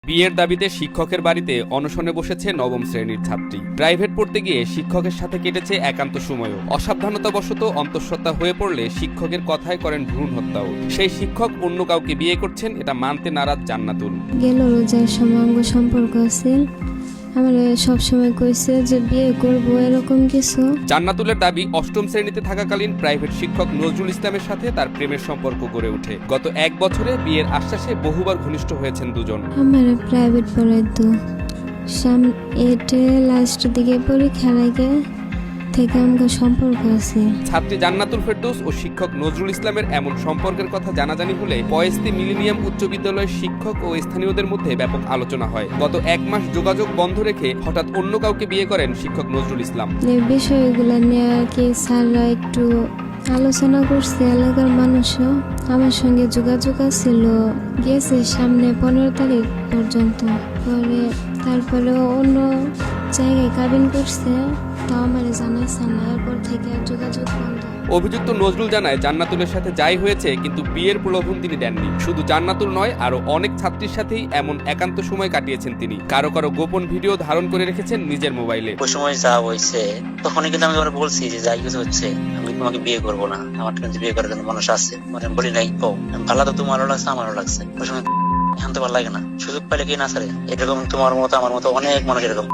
বিয়ের দাবিতে শিক্ষকের বাড়িতে অনশনে বসেছে নবম শ্রেণীর ছাত্রী। প্রাইভেট পড়তে গিয়ে শিক্ষকের সাথে কেটেছে একান্ত সময়ও। অসাবধানতাবশত অন্তঃসত্ত্বা হয়ে পড়লে শিক্ষকের কথায় করেন ভ্রূণ হত্যাও। সেই শিক্ষক অন্য কাউকে বিয়ে করছেন, এটা মানতে নারাজ জান্নাতুল। গেল রোজার সময় অঙ্গ সম্পর্ক আছে, আমার সবসময় কইছে যে বিয়ে করবো এরকম কিছু। জান্নাতুলের দাবি, অষ্টম শ্রেণীতে থাকাকালীন প্রাইভেট শিক্ষক নজরুল ইসলামের সাথে তার প্রেমের সম্পর্ক গড়ে ওঠে। গত এক বছরে বিয়ের আশ্বাসে বহুবার ঘনিষ্ঠ হয়েছেন দুজন। আমার প্রাইভেট পড়াই তো এটে লাস্ট দিকে পরীক্ষার আগে থেকে আমাকে সম্পর্ক আছে। ছাত্রী জান্নাতুল ফেরদৌস ও শিক্ষক নজরুল ইসলামের এমন সম্পর্কের কথা জানাজানি হলে পয়েস্তি মিলেনিয়াম উচ্চ বিদ্যালয়ের শিক্ষক ও স্থানীয়দের মধ্যে ব্যাপক আলোচনা হয়। গত এক মাস যোগাযোগ বন্ধ রেখে হঠাৎ অন্য কাউকে বিয়ে করেন শিক্ষক নজরুল ইসলাম। এই বিষয়গুলো নিয়ে কি স্যাররা একটু আলোচনা করছে, এলাকার মানুষও আমার সঙ্গে যোগাযোগ ছিল, গেছে সামনে 15 তারিখ পর্যন্ত। তারপরে অন্য জায়গায় কাবিন করছে, তাও আমার জানাইছে না, এরপর থেকে যোগাযোগ বন্ধ। অভিযুক্ত নজরুল জানায়, জান্নাতুলের সাথে যাই হয়েছে কিন্তু বিয়ের প্রলোভন তিনি দেননি। শুধু জান্নাতুল নয়, আরো অনেক ছাত্রীর সাথেই এমন একান্ত সময় কাটিয়েছেন তিনি। কারো কারো গোপন ভিডিও ধারণ করে রেখেছেন নিজের মোবাইলে। ওই সময় যা হয়েছে তখনই কিন্তু আমি তোমার বলছি যে যাই কিছু হচ্ছে আমি তোমাকে বিয়ে করবো না, আমার কিন্তু বিয়ে করার জন্য মানুষ আছে। মানে বলি নাই ভালো তো তোমারও লাগছে আমারও লাগছে। ওই সময় জানতে ভালো লাগে না, সুযোগ পাইলে কি না ছাড়ে। এরকম তোমার মতো আমার মতো অনেক মানুষ এরকম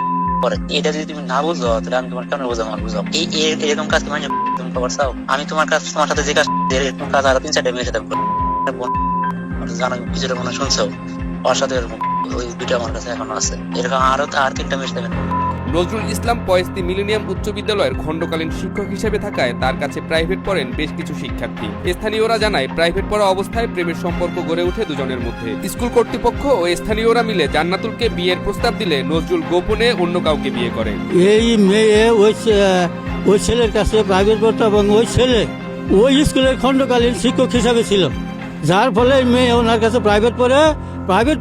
করে। এটা যদি তুমি না বুঝো তাহলে আমি তোমার কেন বুঝাবো? আমার বুঝাও এরকম কাজ তুমি খবর চাও? আমি তোমার কাজ, তোমার সাথে যে কাজ এরকম কাজ আরো 3-4টা মেয়ের সাথে জানো কিছুটা মনে শুনছো। ওর সাথে ওই দুইটা আমার কাছে এখনো আছে, এরকম আর 3টা মেয়ের সাথে। নজরুল ইসলাম পয়েস্তি মিলেনিয়াম উচ্চ বিদ্যালয়ের খণ্ডকালীন শিক্ষক হিসেবে থাকায় তার কাছে প্রাইভেট পড়েন বেশ কিছু শিক্ষার্থী। স্থানীয়রা জানায়, প্রাইভেট পড়া অবস্থায় প্রেমের সম্পর্ক গড়ে ওঠে দুজনের মধ্যে। স্কুল কর্তৃপক্ষ ও স্থানীয়রা মিলে জান্নাতুলকে বিয়ের প্রস্তাব দিলে নজরুল গোপনে অন্য কাউকে বিয়ে করেন। এই মেয়ে ওই ছেলের কাছে প্রাইভেট পড়তো এবং ওই ছেলে ওই স্কুলের খণ্ডকালীন শিক্ষক হিসাবে ছিল, যার ফলে মেয়ে ওনার কাছে প্রাইভেট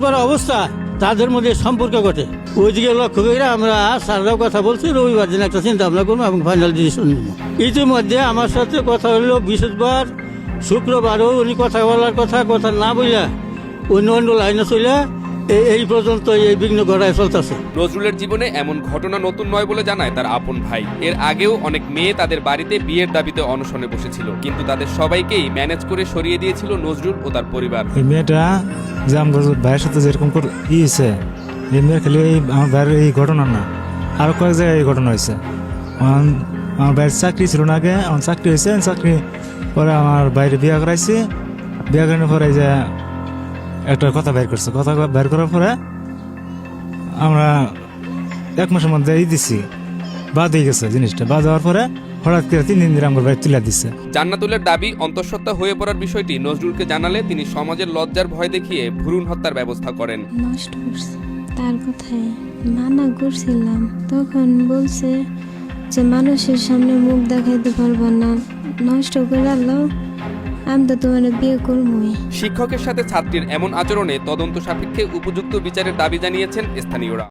পড়া অবস্থা তাদের মধ্যে সম্পর্ক ঘটে। ওইদিকে লক্ষ্য করে আমরা স্যাররাও কথা বলছি, রবিবার দিন একটা চিন্তা ভাবনা করবো এবং ফাইনাল ডিসিশন নেব। ইতিমধ্যে আমার সাথে কথা হলো বৃহস্পতিবার, শুক্রবারও উনি কথা বলার কথা না বললে অন্য লাইনে চলে এই পর্যন্ত এই বিঘ্ন ঘটায় চলতেছে। নজরুলের জীবনে এমন ঘটনা নতুন নয় বলে জানায় তার আপন ভাই। এর আগেও অনেক মেয়ে তাদের বাড়িতে বিয়ের দাবিতে অনশনে বসেছিল, কিন্তু তাদের সবাইকেই ম্যানেজ করে সরিয়ে দিয়েছিল নজরুল ও তার পরিবার। এই মেয়েটা যে আমার ভাইয়ের সাথে যেরকম হয়েছে, এই মেয়ের খালি আমার ভাইয়ের এই ঘটনা না, আরো কয়েক জায়গায় এই ঘটনা হয়েছে। আমার ভাইয়ের চাকরি ছিল না, আগে আমার চাকরি হয়েছে, চাকরি পরে আমার বাইরে বিয়ে করাইছি, বিয়ে করানোর পরে যে একটা কথা বের করার পরে আমরা 1 মাসের মধ্যে দিছি, বাদ হয়ে গেছে জিনিসটা। বাদ হওয়ার পরে হঠাৎ করে 3 দিন ধরে আমার ভাই তুলে দিচ্ছে। জান্নাতুলের দাবি, অন্তঃসত্ত্বা হয়ে পড়ার বিষয়টি নজরুলকে জানালে তিনি সমাজের লজ্জার ভয় দেখিয়ে ভ্রূণ হত্যার ব্যবস্থা করেন। নষ্ট করছে, তার কথায় মানা করছিলাম, তখন বলছে যে মানুষের সামনে মুখ দেখাইতে পারবো না, নষ্ট করে আলো, আমি তো তোমার বিয়ে করবোই। শিক্ষকের সাথে ছাত্রীর এমন আচরণে তদন্ত সাপেক্ষে উপযুক্ত বিচারের দাবি জানিয়েছেন স্থানীয়রা।